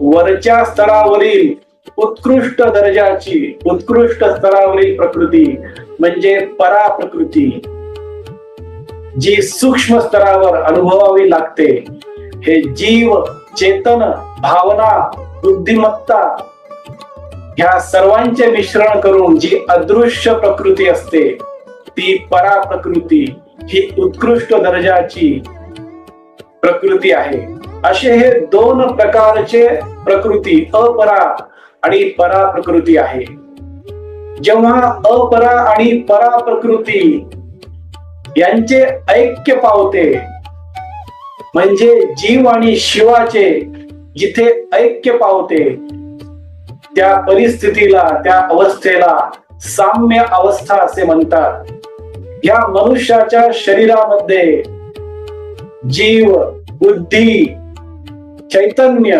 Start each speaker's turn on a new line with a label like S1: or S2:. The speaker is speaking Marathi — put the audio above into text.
S1: वरच्या स्तरावरील उत्कृष्ट दर्जाची उत्कृष्ट स्तरावरील प्रकृती म्हणजे परा प्रकृती जी सूक्ष्म स्तरावर अनुभवावी लागते. हे जीव, चेतन, भावना, बुद्धिमत्ता ह्या सर्वांचे मिश्रण करून जी अदृश्य प्रकृती असते ती परा प्रकृती, ही उत्कृष्ट दर्जाची प्रकृती आहे. असे हे दोन प्रकारचे प्रकृती, अपरा आणि परा प्रकृती आहे. जेव्हा अपरा आणि परा प्रकृती यांचे ऐक्य पावते म्हणजे जीव आणि शिवाचे जिथे ऐक्य पावते त्या परिस्थितीला, त्या अवस्थेला साम्य अवस्था असे म्हणतात. या मनुष्याच्या शरीरामध्ये जीव, बुद्धी, चैतन्य